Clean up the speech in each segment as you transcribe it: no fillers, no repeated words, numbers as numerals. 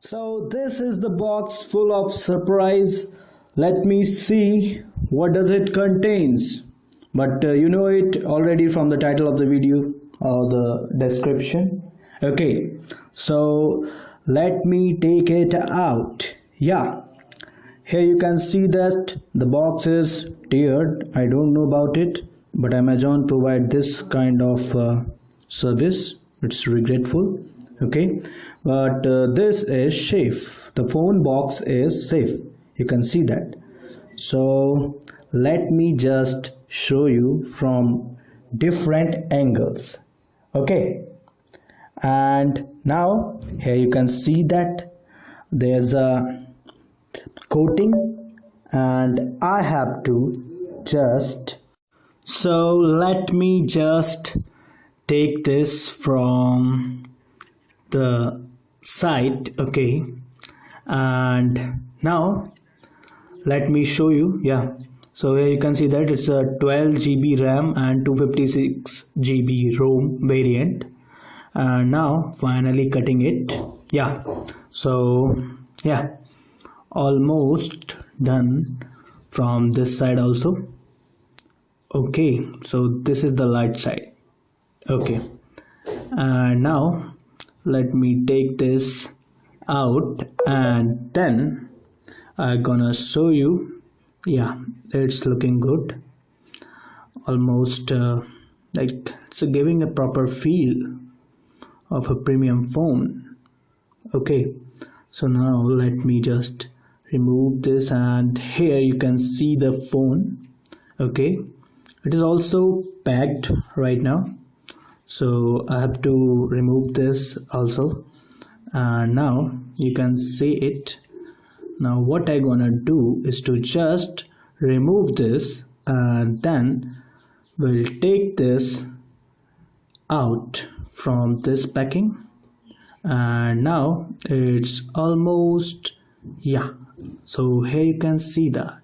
So this is the box full of surprise. Let me see what does it contains. But you know it already from the title of the video or the description. Okay, so let me take it out. Yeah, here you can see that the box is tiered. I don't know about it, but Amazon provide this kind of service. It's regretful. Okay, but this is safe. The phone box is safe. You can see that. So let me just show you from different angles. Okay, and now here you can see that there's a coating, and I have to just, so let me just take this from the site. Okay, and now let me show you. Yeah, so here you can see that it's a 12 GB RAM and 256 GB ROM variant, and now finally cutting it. Yeah, so yeah, almost done from this side also. Okay, so this is the light side. Okay, and now let me take this out, and then I'm gonna show you. Yeah, it's looking good, almost like it's giving a proper feel of a premium phone. Okay, so now let me just remove this, and here you can see the phone. Okay, it is also packed right now, so I have to remove this also, and now you can see it. Now what I'm gonna do is to just remove this, and then we'll take this out from this packing, and now it's almost, yeah, so here you can see that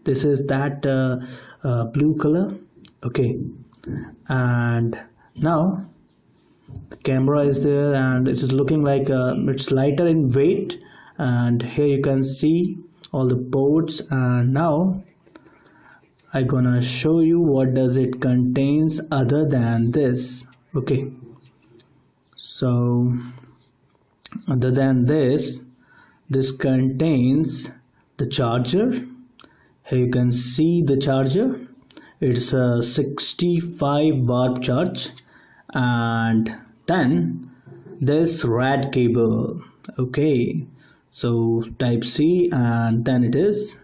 this is that blue color. Okay, and now the camera is there, and it is looking like it's lighter in weight, and here you can see all the ports. And now I'm gonna show you what does it contains other than this. Okay, so other than this contains the charger. Here you can see the charger. It's a 65 watt charge, and then this red cable. Okay, so type C, and then it is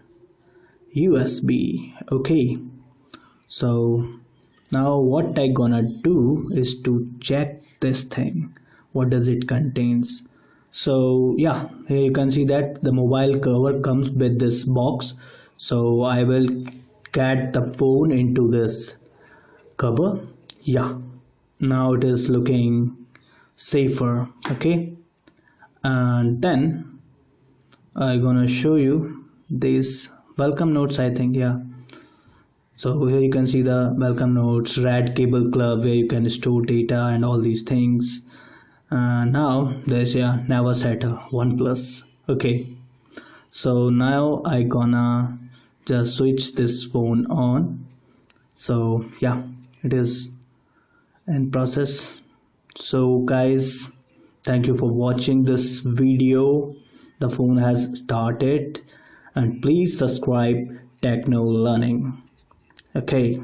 USB. Okay, so now what I gonna do is to check this thing, what does it contains. So yeah, here you can see that the mobile cover comes with this box, so I will get the phone into this cover. Yeah, now it is looking safer. Okay, and then I'm gonna show you these welcome notes, I think. Yeah, so here you can see the welcome notes, red cable club where you can store data and all these things. Now there's, yeah, never set a OnePlus. Okay, so now I gonna just switch this phone on. So yeah, it is in process. So guys, thank you for watching this video. The phone has started, and please subscribe Techno Learning. Okay.